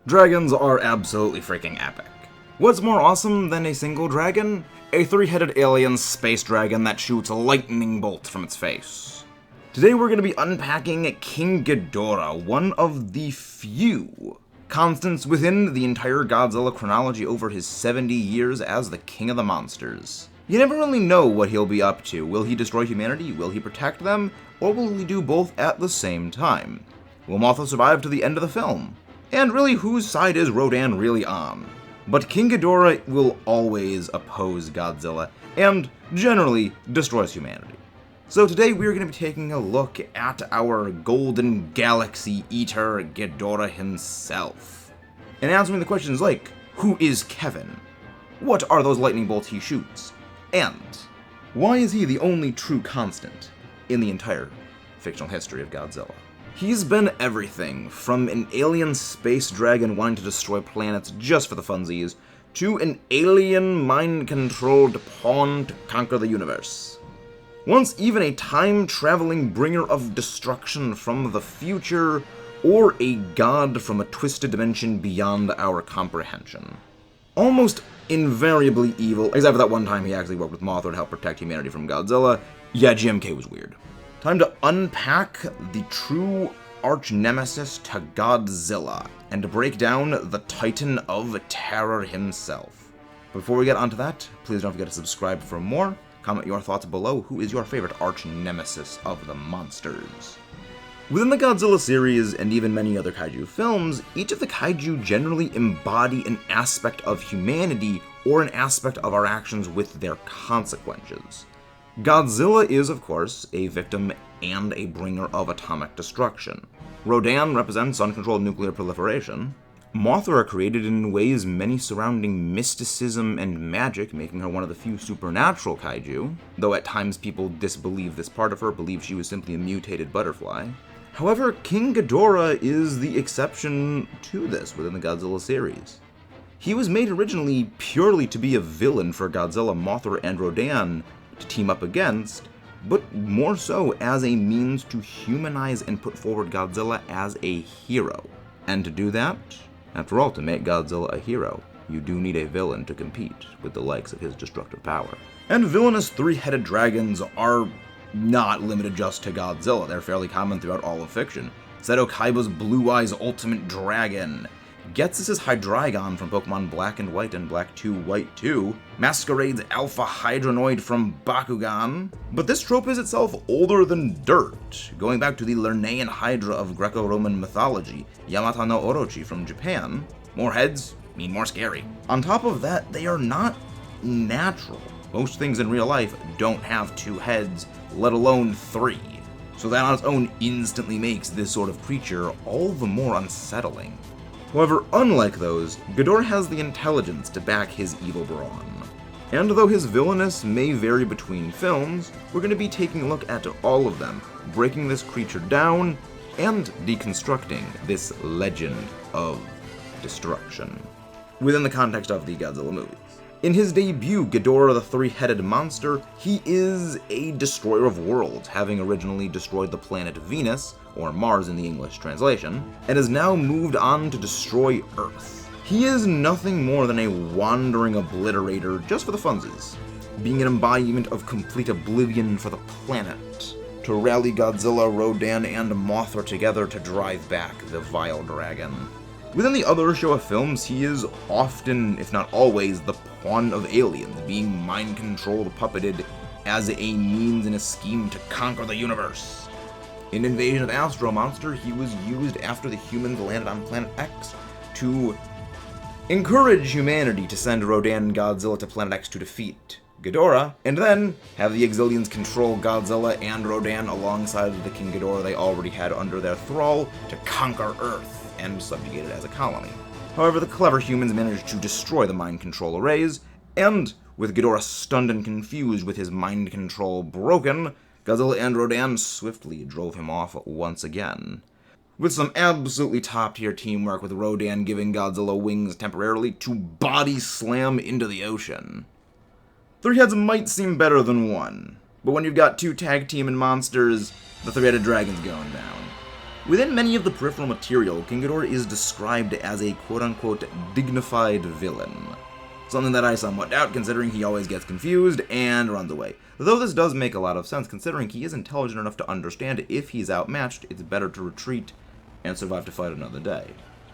Dragons are absolutely freaking epic. What's more awesome than a single dragon? A three-headed alien space dragon that shoots lightning bolts from its face. Today we're going to be unpacking King Ghidorah, one of the few constants within the entire Godzilla chronology over his 70 years as the king of the monsters. You never really know what he'll be up to. Will he destroy humanity? Will he protect them? Or will he do both at the same time? Will Mothra survive to the end of the film? And really, whose side is Rodan really on? But King Ghidorah will always oppose Godzilla, and generally destroys humanity. So today we're going to be taking a look at our Golden Galaxy Eater Ghidorah himself. And answering the questions like, who is Kevin? What are those lightning bolts he shoots? And why is he the only true constant in the entire fictional history of Godzilla? He's been everything, from an alien space dragon wanting to destroy planets just for the funsies, to an alien mind-controlled pawn to conquer the universe. Once even a time-traveling bringer of destruction from the future, or a god from a twisted dimension beyond our comprehension. Almost invariably evil, except for that one time he actually worked with Mothra to help protect humanity from Godzilla. Yeah, GMK was weird. Time to unpack the true arch-nemesis to Godzilla, and to break down the Titan of Terror himself. Before we get onto that, please don't forget to subscribe for more. Comment your thoughts below. Who is your favorite arch-nemesis of the monsters? Within the Godzilla series, and even many other kaiju films, each of the kaiju generally embody an aspect of humanity, or an aspect of our actions with their consequences. Godzilla is, of course, a victim and a bringer of atomic destruction. Rodan represents uncontrolled nuclear proliferation. Mothra created in ways many surrounding mysticism and magic, making her one of the few supernatural kaiju, though at times people disbelieve this part of her, believe she was simply a mutated butterfly. However, King Ghidorah is the exception to this within the Godzilla series. He was made originally purely to be a villain for Godzilla, Mothra, and Rodan to team up against, but more so as a means to humanize and put forward Godzilla as a hero. And to do that, after all, to make Godzilla a hero, you do need a villain to compete with the likes of his destructive power. And villainous three-headed dragons are not limited just to Godzilla. They're fairly common throughout all of fiction. Seto Kaiba's Blue Eyes Ultimate Dragon, Ghetsis' Hydreigon from Pokemon Black and White and Black 2 White 2, Masquerade's Alpha Hydronoid from Bakugan. But this trope is itself older than dirt, going back to the Lernaean Hydra of Greco-Roman mythology, Yamata no Orochi from Japan. More heads mean more scary. On top of that, they are not natural. Most things in real life don't have two heads, let alone three. So that on its own instantly makes this sort of creature all the more unsettling. However, unlike those, Ghidorah has the intelligence to back his evil brawn. And though his villainous may vary between films, we're going to be taking a look at all of them, breaking this creature down, and deconstructing this legend of destruction within the context of the Godzilla movies. In his debut, Ghidorah the Three-Headed Monster, he is a destroyer of worlds, having originally destroyed the planet Venus, or Mars in the English translation, and has now moved on to destroy Earth. He is nothing more than a wandering obliterator just for the funsies, being an embodiment of complete oblivion for the planet, to rally Godzilla, Rodan, and Mothra together to drive back the vile dragon. Within the other Showa films, he is often, if not always, the pawn of aliens, being mind-controlled, puppeted as a means in a scheme to conquer the universe. In Invasion of Astro Monster, he was used after the humans landed on Planet X to encourage humanity to send Rodan and Godzilla to Planet X to defeat Ghidorah, and then have the Exilians control Godzilla and Rodan alongside the King Ghidorah they already had under their thrall to conquer Earth and subjugate it as a colony. However, the clever humans managed to destroy the mind control arrays, and with Ghidorah stunned and confused with his mind control broken, Godzilla and Rodan swiftly drove him off once again. With some absolutely top-tier teamwork, with Rodan giving Godzilla wings temporarily to body slam into the ocean. Three heads might seem better than one, but when you've got two tag teaming monsters, the three-headed dragon's going down. Within many of the peripheral material, King Ghidorah is described as a quote-unquote dignified villain. Something that I somewhat doubt, considering he always gets confused and runs away. Though this does make a lot of sense, considering he is intelligent enough to understand if he's outmatched, it's better to retreat and survive to fight another day.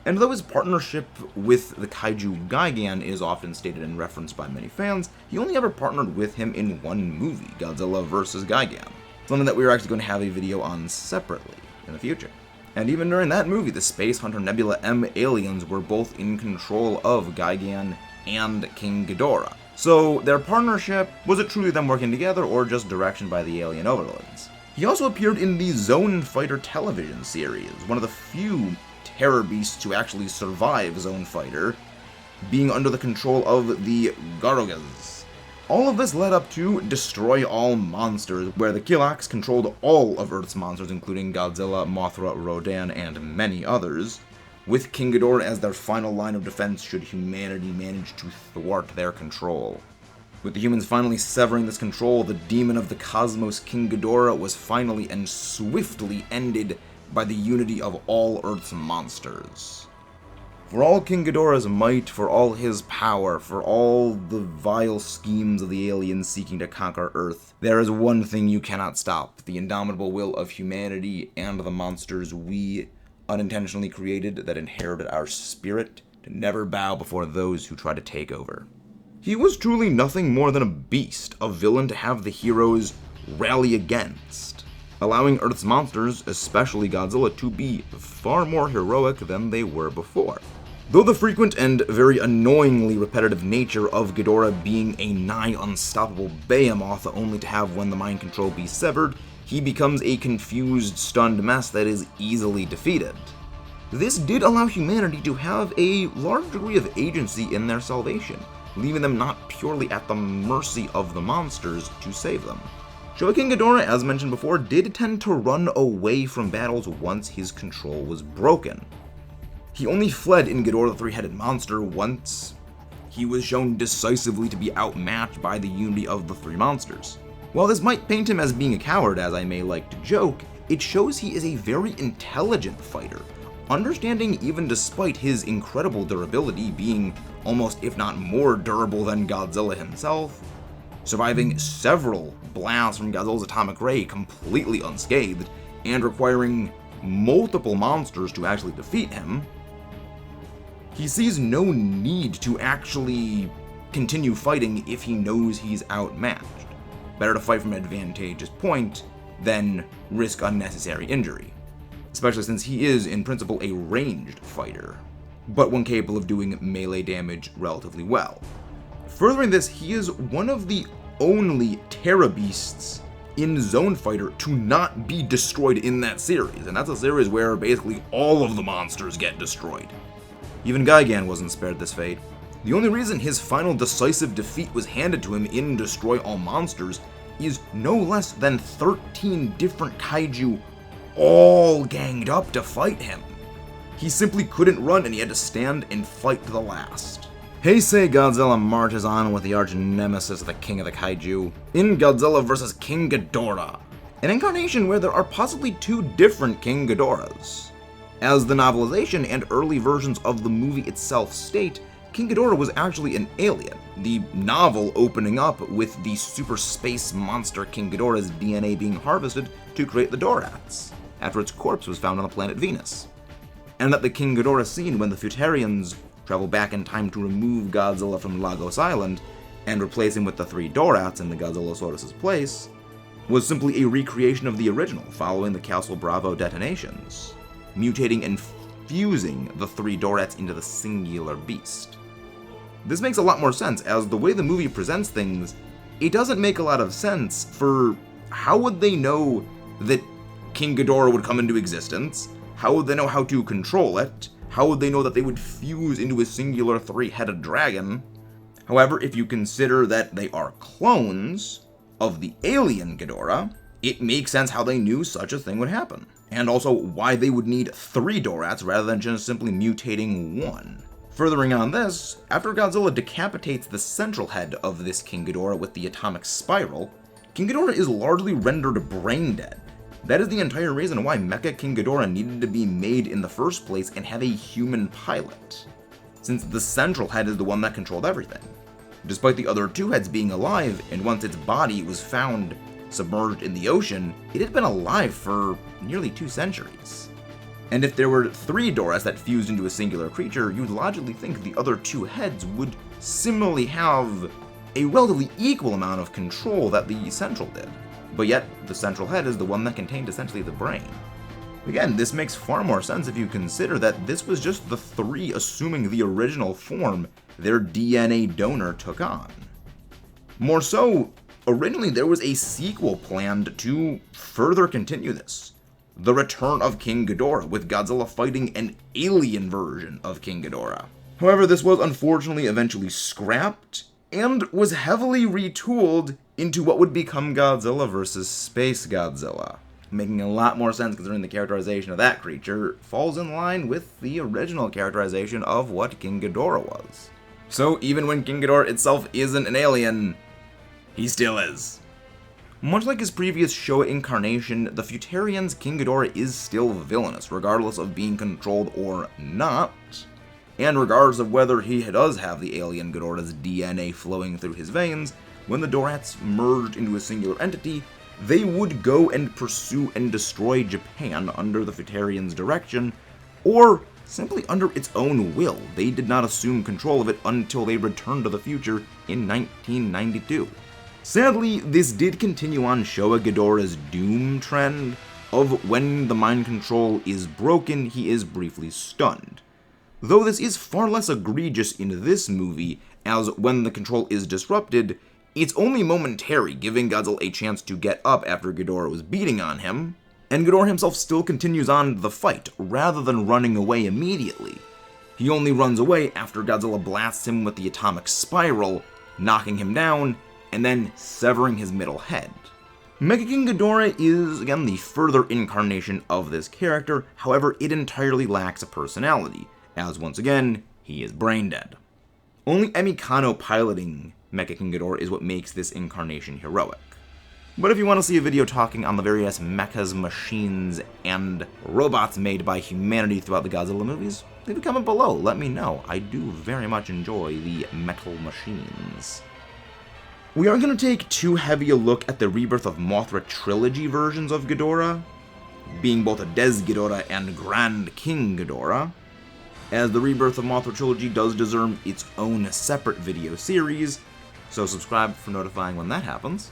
And though his partnership with the kaiju Gigan is often stated and referenced by many fans, he only ever partnered with him in one movie, Godzilla vs. Gigan. Something that we're actually going to have a video on separately in the future. And even during that movie, the Space Hunter Nebula M aliens were both in control of Gigan and King Ghidorah. So their partnership, was it truly them working together or just direction by the alien overlords? He also appeared in the Zone Fighter television series, one of the few terror beasts to actually survive Zone Fighter, being under the control of the Garogas. All of this led up to Destroy All Monsters, where the Kilaks controlled all of Earth's monsters, including Godzilla, Mothra, Rodan, and many others, with King Ghidorah as their final line of defense should humanity manage to thwart their control. With the humans finally severing this control, the demon of the cosmos King Ghidorah was finally and swiftly ended by the unity of all Earth's monsters. For all King Ghidorah's might, for all his power, for all the vile schemes of the aliens seeking to conquer Earth, there is one thing you cannot stop: the indomitable will of humanity and the monsters we unintentionally created that inherited our spirit to never bow before those who try to take over. He was truly nothing more than a beast, a villain to have the heroes rally against, allowing Earth's monsters, especially Godzilla, to be far more heroic than they were before. Though the frequent and very annoyingly repetitive nature of Ghidorah being a nigh unstoppable behemoth only to have when the mind control be severed, he becomes a confused, stunned mess that is easily defeated. This did allow humanity to have a large degree of agency in their salvation, leaving them not purely at the mercy of the monsters to save them. King Ghidorah, as mentioned before, did tend to run away from battles once his control was broken. He only fled in Ghidorah the Three-Headed Monster once he was shown decisively to be outmatched by the unity of the three monsters. While this might paint him as being a coward, as I may like to joke, it shows he is a very intelligent fighter, understanding even despite his incredible durability being almost if not more durable than Godzilla himself, surviving several blasts from Godzilla's atomic ray completely unscathed, and requiring multiple monsters to actually defeat him. He sees no need to actually continue fighting if he knows he's outmatched. Better to fight from an advantageous point than risk unnecessary injury, especially since he is, in principle, a ranged fighter, but one capable of doing melee damage relatively well. Furthering this, he is one of the only Terra Beasts in Zone Fighter to not be destroyed in that series, and that's a series where basically all of the monsters get destroyed. Even Gigan wasn't spared this fate. The only reason his final decisive defeat was handed to him in Destroy All Monsters is no less than 13 different kaiju all ganged up to fight him. He simply couldn't run and he had to stand and fight to the last. Heisei Godzilla marches on with the arch nemesis of the king of the kaiju in Godzilla vs. King Ghidorah, an incarnation where there are possibly two different King Ghidorahs. As the novelization and early versions of the movie itself state, King Ghidorah was actually an alien, the novel opening up with the super space monster King Ghidorah's DNA being harvested to create the Dorats, after its corpse was found on the planet Venus. And that the King Ghidorah scene when the Futarians travel back in time to remove Godzilla from Lagos Island and replace him with the three Dorats in the Godzillasaurus' place was simply a recreation of the original following the Castle Bravo detonations, mutating and fusing the three Dorats into the singular beast. This makes a lot more sense, as the way the movie presents things, it doesn't make a lot of sense for how would they know that King Ghidorah would come into existence? How would they know how to control it? How would they know that they would fuse into a singular three-headed dragon? However, if you consider that they are clones of the alien Ghidorah, it makes sense how they knew such a thing would happen. And also why they would need three Dorats rather than just simply mutating one. Furthering on this, after Godzilla decapitates the central head of this King Ghidorah with the atomic spiral, King Ghidorah is largely rendered brain dead, That is the entire reason why Mecha King Ghidorah needed to be made in the first place and have a human pilot, since the central head is the one that controlled everything. Despite the other two heads being alive, and once its body was found submerged in the ocean, it had been alive for nearly 2 centuries. And if there were 3 Ghidorahs that fused into a singular creature, you'd logically think the other 2 heads would similarly have a relatively equal amount of control that the central did. But yet, the central head is the one that contained essentially the brain. Again, this makes far more sense if you consider that this was just the 3 assuming the original form their DNA donor took on. More so, originally there was a sequel planned to further continue this. The Return of King Ghidorah, with Godzilla fighting an alien version of King Ghidorah. However, this was unfortunately eventually scrapped, and was heavily retooled into what would become Godzilla vs. Space Godzilla. Making a lot more sense considering the characterization of that creature falls in line with the original characterization of what King Ghidorah was. So even when King Ghidorah itself isn't an alien, he still is. Much like his previous Showa incarnation, the Futarian's King Ghidorah is still villainous, regardless of being controlled or not, and regardless of whether he does have the alien Ghidorah's DNA flowing through his veins. When the Dorats merged into a singular entity, they would go and pursue and destroy Japan under the Futarian's direction, or simply under its own will. They did not assume control of it until they returned to the future in 1992. Sadly, this did continue on Showa Ghidorah's doom trend of when the mind control is broken, he is briefly stunned. Though this is far less egregious in this movie, as when the control is disrupted, it's only momentary, giving Godzilla a chance to get up after Ghidorah was beating on him, and Ghidorah himself still continues on the fight, rather than running away immediately. He only runs away after Godzilla blasts him with the atomic spiral, knocking him down, and then severing his middle head. Mecha King Ghidorah is, again, the further incarnation of this character, however, it entirely lacks a personality, as once again, he is brain dead. Only Emi Kano piloting Mecha King Ghidorah is what makes this incarnation heroic. But if you want to see a video talking on the various mechas, machines, and robots made by humanity throughout the Godzilla movies, leave a comment below, let me know. I do very much enjoy the metal machines. We are going to take too heavy a look at the Rebirth of Mothra trilogy versions of Ghidorah, being both a Des Ghidorah and Grand King Ghidorah, as the Rebirth of Mothra trilogy does deserve its own separate video series, so subscribe for notifying when that happens.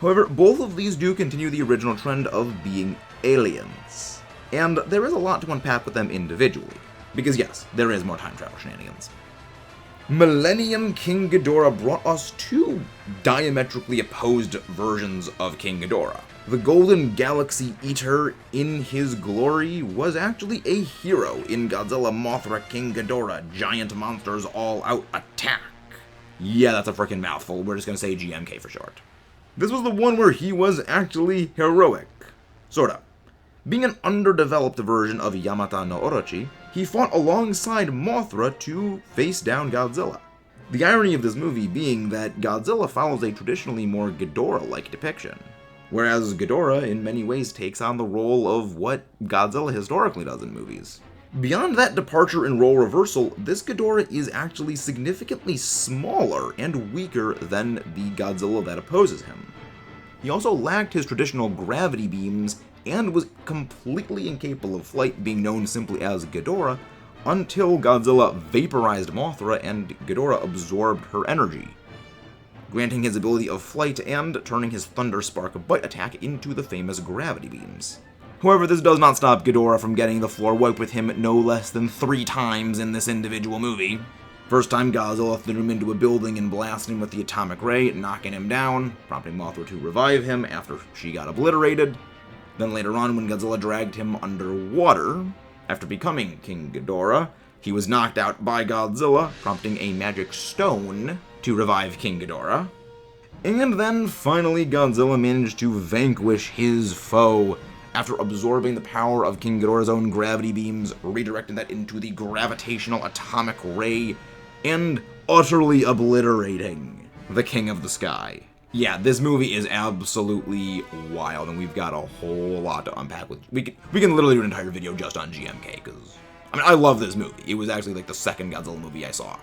However, both of these do continue the original trend of being aliens, and there is a lot to unpack with them individually, because yes, there is more time travel shenanigans. Millennium King Ghidorah brought us 2 diametrically opposed versions of King Ghidorah. The Golden Galaxy Eater in his glory was actually a hero in Godzilla Mothra King Ghidorah Giant Monsters All Out Attack. Yeah, that's a freaking mouthful, we're just gonna say GMK for short. This was the one where he was actually heroic. Sorta. Being an underdeveloped version of Yamata no Orochi, he fought alongside Mothra to face down Godzilla. The irony of this movie being that Godzilla follows a traditionally more Ghidorah-like depiction, whereas Ghidorah in many ways takes on the role of what Godzilla historically does in movies. Beyond that departure in role reversal, this Ghidorah is actually significantly smaller and weaker than the Godzilla that opposes him. He also lacked his traditional gravity beams and was completely incapable of flight, being known simply as Ghidorah, until Godzilla vaporized Mothra and Ghidorah absorbed her energy, granting his ability of flight and turning his Thunder Spark bite attack into the famous gravity beams. However, this does not stop Ghidorah from getting the floor wiped with him no less than 3 times in this individual movie. First time, Godzilla threw him into a building and blasted him with the atomic ray, knocking him down, prompting Mothra to revive him after she got obliterated. Then later on, when Godzilla dragged him underwater, after becoming King Ghidorah, he was knocked out by Godzilla, prompting a magic stone to revive King Ghidorah. And then finally, Godzilla managed to vanquish his foe after absorbing the power of King Ghidorah's own gravity beams, redirecting that into the gravitational atomic ray, and utterly obliterating the King of the Sky. Yeah, this movie is absolutely wild, and we've got a whole lot to unpack with. We can literally do an entire video just on GMK, because, I mean, I love this movie. It was actually, like, the second Godzilla movie I saw.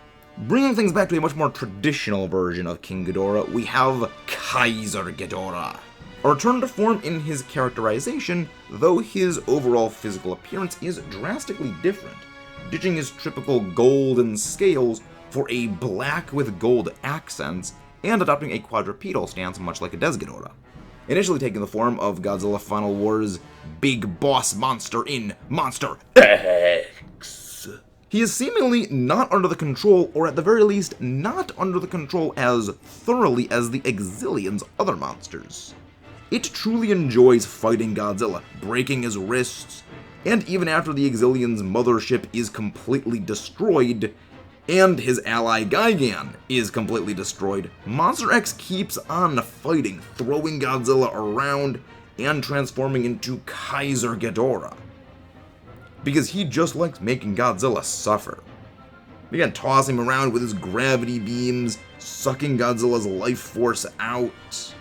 Bringing things back to a much more traditional version of King Ghidorah, we have Kaiser Ghidorah. A return to form in his characterization, though his overall physical appearance is drastically different, ditching his typical golden scales for a black with gold accents, and adopting a quadrupedal stance much like a Des Ghidorah. Initially taking the form of Godzilla Final War's big boss monster in Monster X. He is seemingly not under the control, or at the very least, not under the control as thoroughly as the Exilian's other monsters. It truly enjoys fighting Godzilla, breaking his wrists, and even after the Exilian's mothership is completely destroyed, and his ally Gigan is completely destroyed, Monster X keeps on fighting, throwing Godzilla around, and transforming into Kaiser Ghidorah. Because he just likes making Godzilla suffer. Began tossing him around with his gravity beams, sucking Godzilla's life force out.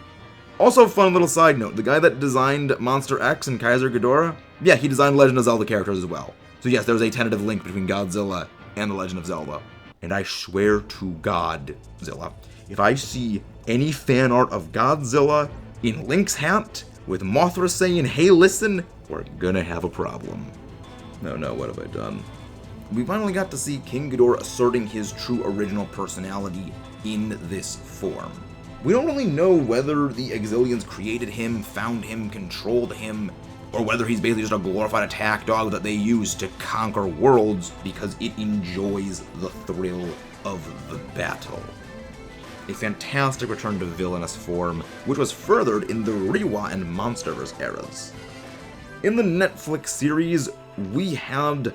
Also, fun little side note, the guy that designed Monster X and Kaiser Ghidorah, yeah, he designed Legend of Zelda characters as well. So yes, there's a tentative link between Godzilla and The Legend of Zelda. And I swear to Godzilla, if I see any fan art of Godzilla in Link's hat with Mothra saying, "Hey, listen," we're gonna have a problem. No, what have I done? We finally got to see King Ghidorah asserting his true original personality in this form. We don't really know whether the Exilians created him, found him, controlled him, or whether he's basically just a glorified attack dog that they use to conquer worlds because it enjoys the thrill of the battle. A fantastic return to villainous form, which was furthered in the Reiwa and Monsterverse eras. In the Netflix series, we had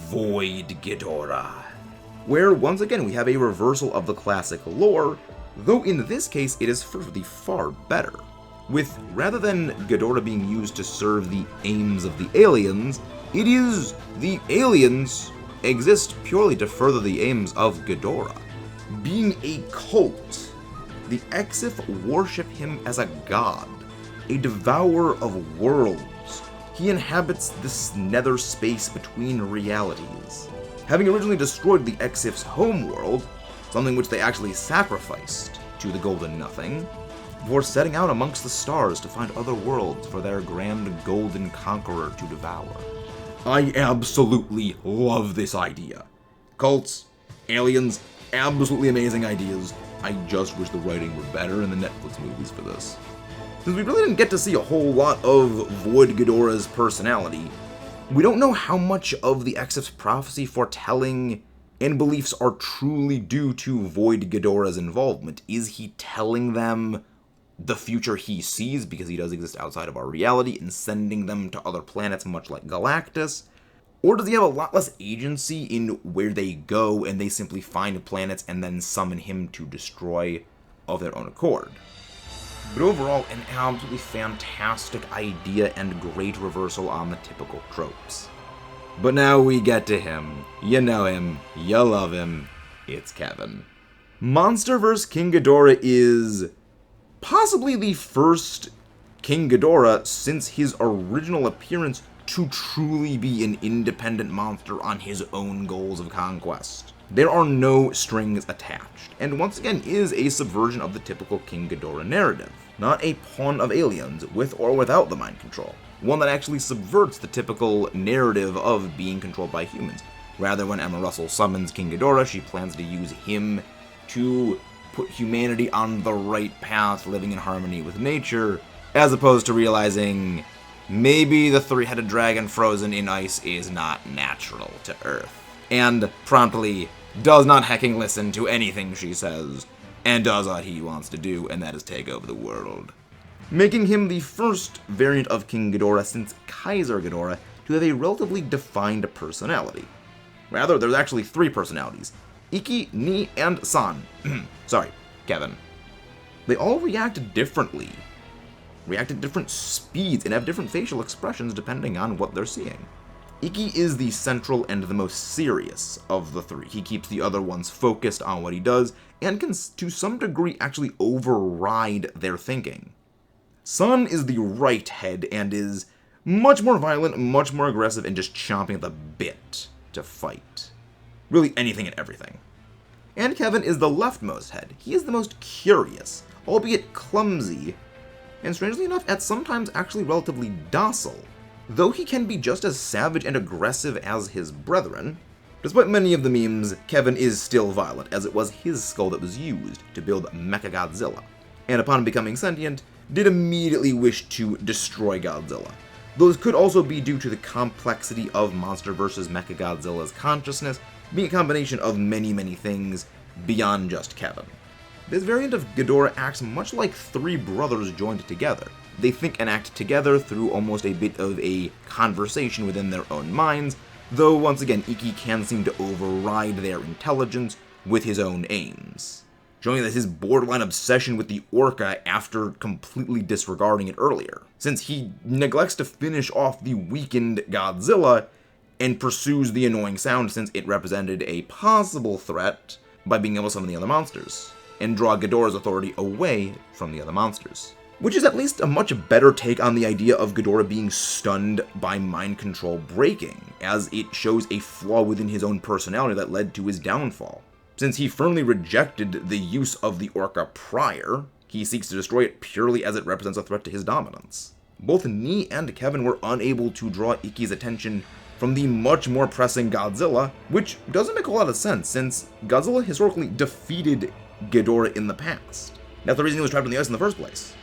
Void Ghidorah, where once again we have a reversal of the classic lore, though in this case it is for the far better. With, rather than Ghidorah being used to serve the aims of the aliens, it is the aliens exist purely to further the aims of Ghidorah. Being a cult, the Exif worship him as a god, a devourer of worlds. He inhabits this nether space between realities. Having originally destroyed the Exif's homeworld, something which they actually sacrificed to the Golden Nothing, before setting out amongst the stars to find other worlds for their grand golden conqueror to devour. I absolutely love this idea. Cults, aliens, absolutely amazing ideas. I just wish the writing were better in the Netflix movies for this. Since we really didn't get to see a whole lot of Void Ghidorah's personality, we don't know how much of the Exif's prophecy foretelling and beliefs are truly due to Void Ghidorah's involvement. Is he telling them the future he sees, because he does exist outside of our reality, and sending them to other planets much like Galactus? Or does he have a lot less agency in where they go, and they simply find planets and then summon him to destroy of their own accord? But overall, an absolutely fantastic idea and great reversal on the typical tropes. But now we get to him. You know him, you love him, it's Kevin. Monsterverse King Ghidorah is possibly the first King Ghidorah since his original appearance to truly be an independent monster on his own goals of conquest. There are no strings attached, and once again is a subversion of the typical King Ghidorah narrative. Not a pawn of aliens, with or without the mind control. One that actually subverts the typical narrative of being controlled by humans. Rather, when Emma Russell summons King Ghidorah, she plans to use him to put humanity on the right path, living in harmony with nature, as opposed to realizing maybe the three-headed dragon frozen in ice is not natural to Earth. And promptly does not hecking listen to anything she says, and does what he wants to do, and that is take over the world. Making him the first variant of King Ghidorah since Kaiser Ghidorah to have a relatively defined personality. Rather, there's actually three personalities: Iki, Ni, and San. Sorry, Kevin. They all react differently, react at different speeds, and have different facial expressions depending on what they're seeing. Ikki is the central and the most serious of the three. He keeps the other ones focused on what he does, and can to some degree actually override their thinking. Sun is the right head and is much more violent, much more aggressive, and just chomping at the bit to fight. Really anything and everything. And Kevin is the leftmost head. He is the most curious, albeit clumsy, and strangely enough, at sometimes actually relatively docile. Though he can be just as savage and aggressive as his brethren, despite many of the memes, Kevin is still violent, as it was his skull that was used to build Mechagodzilla, and upon becoming sentient, did immediately wish to destroy Godzilla. Those could also be due to the complexity of Monster vs. Mechagodzilla's consciousness being a combination of many, many things beyond just Kevin. This variant of Ghidorah acts much like three brothers joined together. They think and act together through almost a bit of a conversation within their own minds, though once again Ikki can seem to override their intelligence with his own aims, showing that his borderline obsession with the Orca after completely disregarding it earlier, since he neglects to finish off the weakened Godzilla and pursues the annoying sound since it represented a possible threat by being able to summon the other monsters, and draw Ghidorah's authority away from the other monsters. Which is at least a much better take on the idea of Ghidorah being stunned by mind control breaking, as it shows a flaw within his own personality that led to his downfall. Since he firmly rejected the use of the Orca prior, he seeks to destroy it purely as it represents a threat to his dominance. Both Nee and Kevin were unable to draw Ikki's attention from the much more pressing Godzilla, which doesn't make a lot of sense, since Godzilla historically defeated Ghidorah in the past. That's the reason he was trapped in the ice in the first place.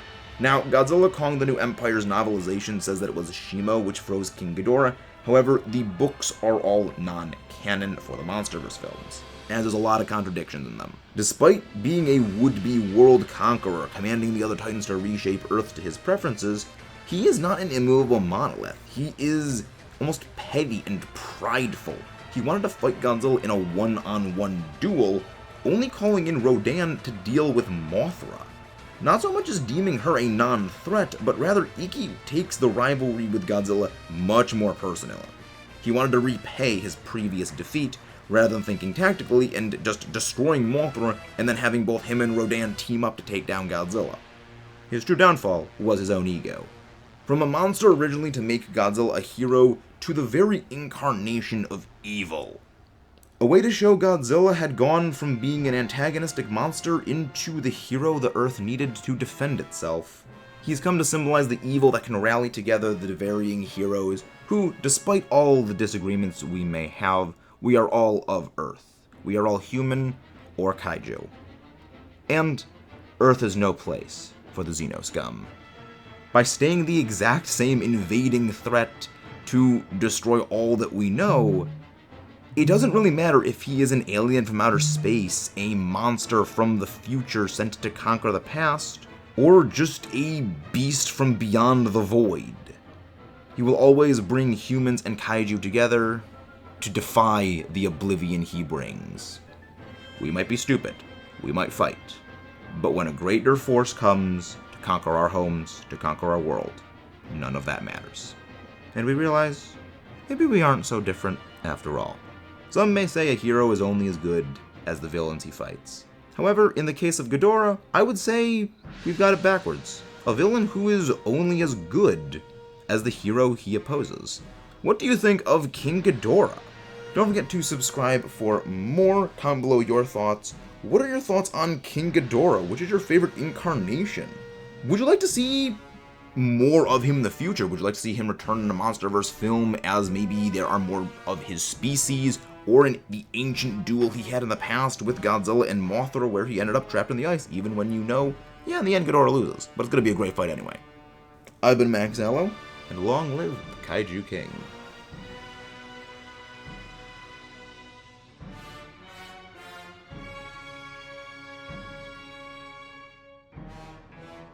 Now, Godzilla Kong the New Empire's novelization says that it was Shimo which froze King Ghidorah. However, the books are all non-canon for the MonsterVerse films, as there's a lot of contradictions in them. Despite being a would-be world conqueror, commanding the other Titans to reshape Earth to his preferences, he is not an immovable monolith. He is almost petty and prideful. He wanted to fight Godzilla in a one-on-one duel, only calling in Rodan to deal with Mothra. Not so much as deeming her a non-threat, but rather Ikki takes the rivalry with Godzilla much more personally. He wanted to repay his previous defeat, rather than thinking tactically and just destroying Mothra and then having both him and Rodan team up to take down Godzilla. His true downfall was his own ego. From a monster originally to make Godzilla a hero, to the very incarnation of evil. A way to show Godzilla had gone from being an antagonistic monster into the hero the Earth needed to defend itself. He's come to symbolize the evil that can rally together the varying heroes who, despite all the disagreements we may have, we are all of Earth. We are all human or kaiju. And Earth is no place for the Xeno scum. By staying the exact same invading threat to destroy all that we know, it doesn't really matter if he is an alien from outer space, a monster from the future sent to conquer the past, or just a beast from beyond the void. He will always bring humans and kaiju together to defy the oblivion he brings. We might be stupid, we might fight, but when a greater force comes to conquer our homes, to conquer our world, none of that matters. And we realize, maybe we aren't so different after all. Some may say a hero is only as good as the villains he fights. However, in the case of Ghidorah, I would say we've got it backwards. A villain who is only as good as the hero he opposes. What do you think of King Ghidorah? Don't forget to subscribe for more. Comment below your thoughts. What are your thoughts on King Ghidorah? Which is your favorite incarnation? Would you like to see more of him in the future? Would you like to see him return in a MonsterVerse film as maybe there are more of his species, or in the ancient duel he had in the past with Godzilla and Mothra where he ended up trapped in the ice, even when you know, yeah, in the end Ghidorah loses, but it's going to be a great fight anyway. I've been Max Allo, and long live the Kaiju King.